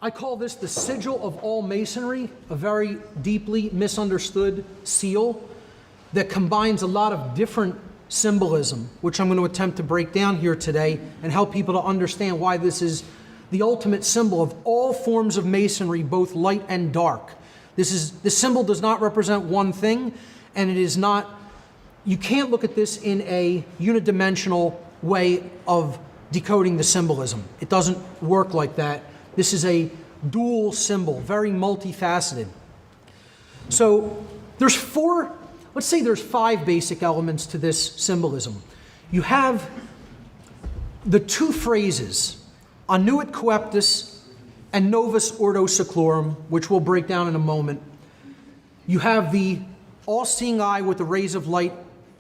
I call this the sigil of all masonry, a very deeply misunderstood seal that combines a lot of different symbolism, which I'm going to attempt to break down here today and help people to understand why this is the ultimate symbol of all forms of masonry, both light and dark. This symbol does not represent one thing, and it is not, you can't look at this in a unidimensional way of decoding the symbolism. It doesn't work like that. This is a dual symbol, very multifaceted. So there's there's 5 basic elements to this symbolism. You have the 2 phrases, annuit coeptis and novus ordo seclorum, which we'll break down in a moment. You have the all-seeing eye with the rays of light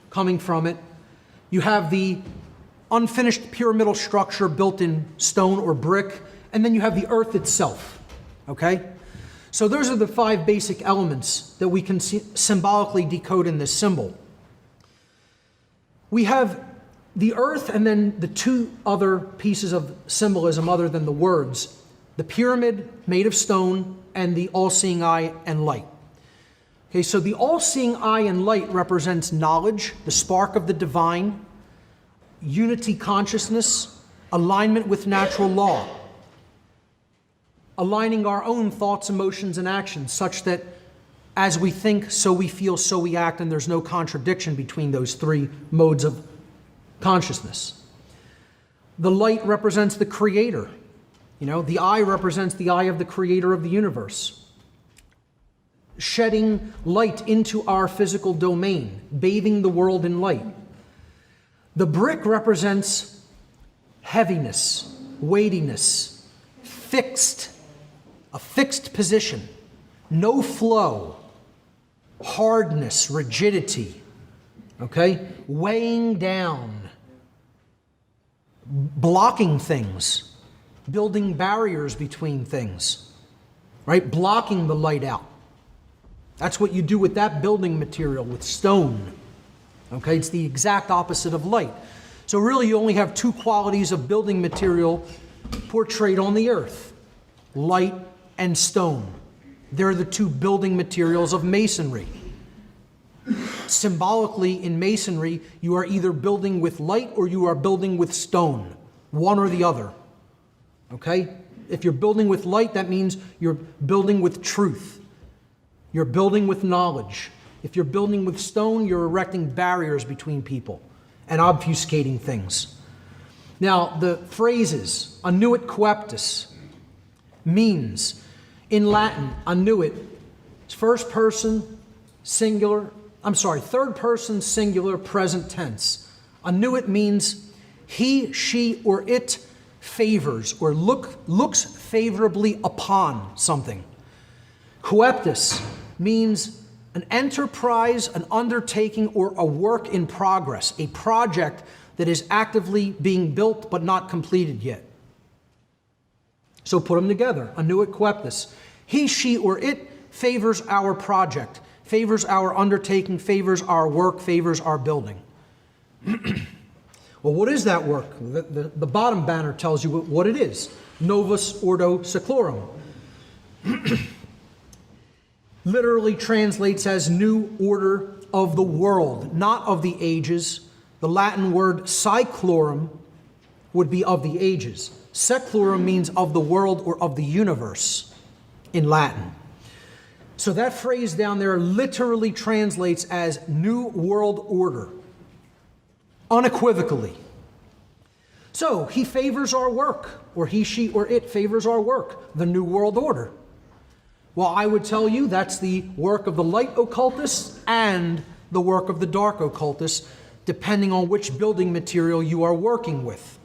coming from it. You have the unfinished pyramidal structure built in stone or brick, and then you have the earth itself, okay? So those are the 5 basic elements that we can symbolically decode in this symbol. We have the earth and then the 2 other pieces of symbolism other than the words, the pyramid made of stone and the all-seeing eye and light. Okay, so the all-seeing eye and light represents knowledge, the spark of the divine, unity consciousness, alignment with natural law, aligning our own thoughts, emotions, and actions such that as we think, so we feel, so we act, and there's no contradiction between those 3 modes of consciousness. The light represents the creator. The eye represents the eye of the creator of the universe, shedding light into our physical domain, bathing the world in light. The brick represents heaviness, weightiness, a fixed position, no flow, hardness, rigidity, okay? Weighing down, blocking things, building barriers between things, right? Blocking the light out. That's what you do with that building material, with stone. Okay, it's the exact opposite of light. So really you only have 2 qualities of building material portrayed on the earth, light and stone. They're the 2 building materials of masonry. Symbolically in masonry, you are either building with light or you are building with stone, one or the other. Okay? If you're building with light, that means you're building with truth. You're building with knowledge. If you're building with stone, you're erecting barriers between people and obfuscating things. Now, the phrases, annuit coeptis, means, in Latin, annuit, third person singular present tense. Annuit means he, she, or it favors or looks favorably upon something. Coeptis means an enterprise, an undertaking, or a work in progress, a project that is actively being built but not completed yet. So put them together, annuit coeptis. He, she, or it favors our project, favors our undertaking, favors our work, favors our building. Well, what is that work? The bottom banner tells you what it is. Novus ordo seclorum. Literally translates as new order of the world, not of the ages. The Latin word seclorum would be of the ages. Seclorum means of the world or of the universe in Latin. So that phrase down there literally translates as new world order, unequivocally. So he favors our work, or he, she, or it favors our work, the new world order. Well, I would tell you that's the work of the light occultists and the work of the dark occultists, depending on which building material you are working with.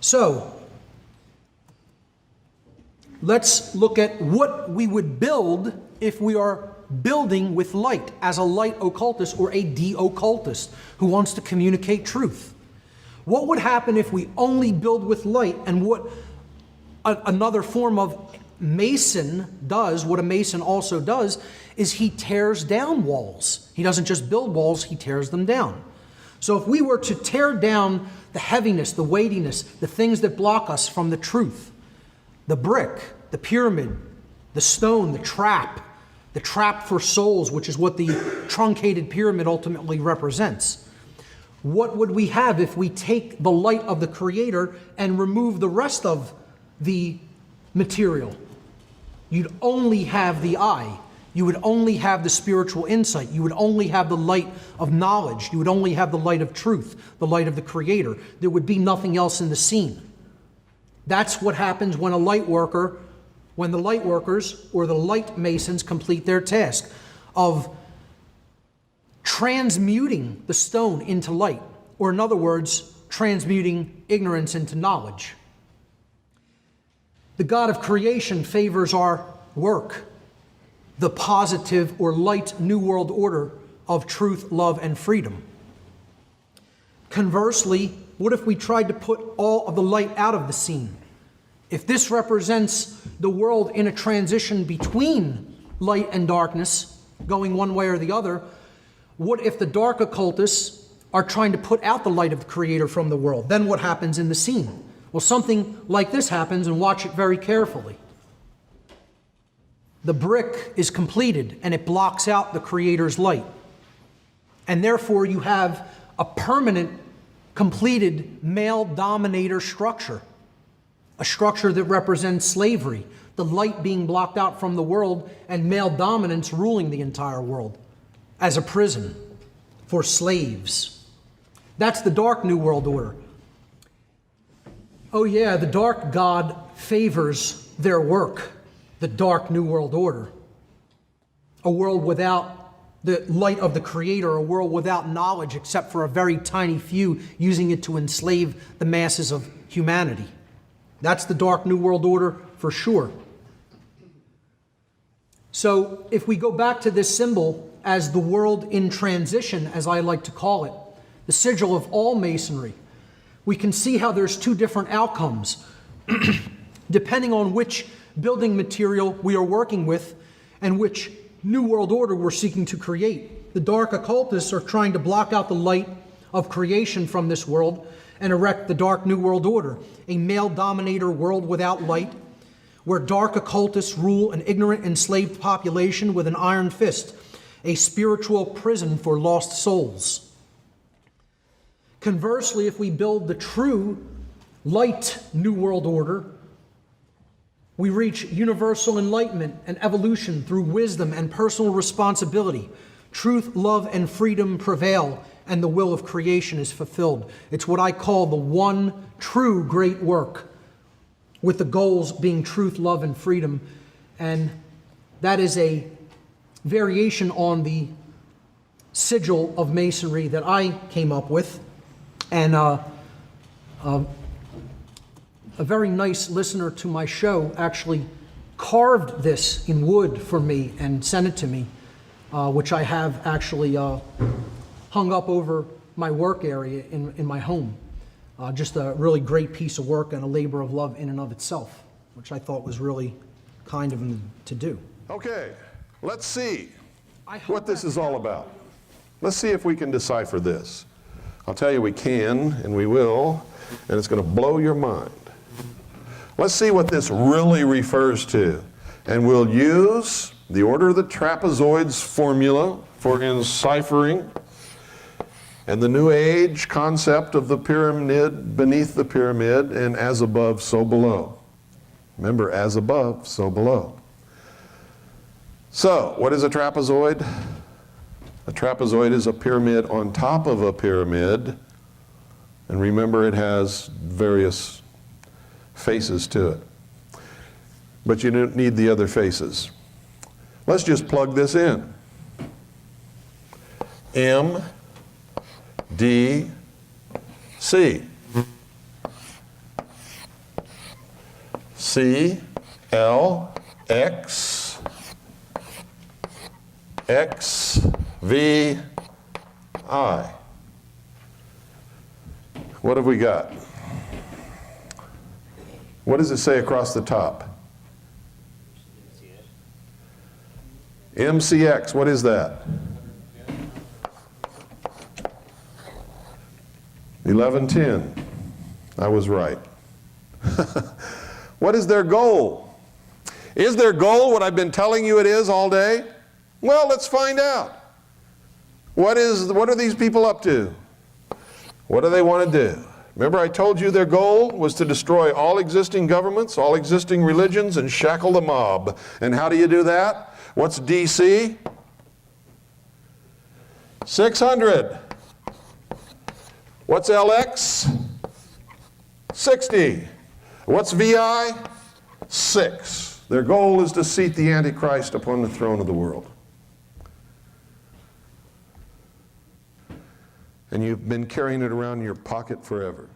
So, let's look at what we would build if we are building with light as a light occultist or a de-occultist who wants to communicate truth. What would happen if we only build with light, and what another form of Mason does, what a Mason also does, is he tears down walls. He doesn't just build walls, he tears them down. So if we were to tear down the heaviness, the weightiness, the things that block us from the truth, the brick, the pyramid, the stone, the trap for souls, which is what the truncated pyramid ultimately represents. What would we have if we take the light of the Creator and remove the rest of the material? You'd only have the eye. You would only have the spiritual insight. You would only have the light of knowledge. You would only have the light of truth, the light of the Creator. There would be nothing else in the scene. That's what happens when the light workers or the light masons complete their task of transmuting the stone into light, or in other words, transmuting ignorance into knowledge. The God of creation favors our work, the positive or light New World Order of truth, love, and freedom. Conversely, what if we tried to put all of the light out of the scene? If this represents the world in a transition between light and darkness, going one way or the other, what if the dark occultists are trying to put out the light of the Creator from the world? Then what happens in the scene? Well, something like this happens, and watch it very carefully. The brick is completed, and it blocks out the Creator's light. And therefore, you have a permanent, completed male dominator structure, a structure that represents slavery, the light being blocked out from the world, and male dominance ruling the entire world as a prison for slaves. That's the dark New World Order. Oh yeah, the dark God favors their work, the dark New World Order. A world without the light of the Creator, a world without knowledge except for a very tiny few using it to enslave the masses of humanity. That's the dark New World Order for sure. So if we go back to this symbol as the world in transition, as I like to call it, the sigil of all Masonry, we can see how there's two different outcomes depending on which building material we are working with and which New World Order we're seeking to create. The dark occultists are trying to block out the light of creation from this world and erect the dark New World Order, a male dominator world without light, where dark occultists rule an ignorant, enslaved population with an iron fist, a spiritual prison for lost souls. Conversely, if we build the true light New World Order, we reach universal enlightenment and evolution through wisdom and personal responsibility. Truth, love, and freedom prevail, and the will of creation is fulfilled. It's what I call the one true great work, with the goals being truth, love, and freedom. And that is a variation on the sigil of Masonry that I came up with. And a very nice listener to my show actually carved this in wood for me and sent it to me, which I have actually hung up over my work area in my home. Just a really great piece of work and a labor of love in and of itself, which I thought was really kind of him to do. Okay, let's see what this is all about. Let's see if we can decipher this. I'll tell you we can, and we will, and it's going to blow your mind. Let's see what this really refers to. And we'll use the order of the trapezoids formula for enciphering, and the New Age concept of the pyramid beneath the pyramid, and as above, so below. Remember, as above, so below. So, what is a trapezoid? A trapezoid is a pyramid on top of a pyramid, and remember it has various faces to it. But you don't need the other faces. Let's just plug this in. M, D, C. C, L, X, X, V, I. What have we got? What does it say across the top? MCX, what is that? 1110. I was right. What is their goal? Is their goal what I've been telling you it is all day? Well, let's find out. What are these people up to? What do they want to do? Remember I told you their goal was to destroy all existing governments, all existing religions, and shackle the mob. And how do you do that? What's DC? 600. What's LX? 60. What's VI? 6. Their goal is to seat the Antichrist upon the throne of the world. And you've been carrying it around in your pocket forever.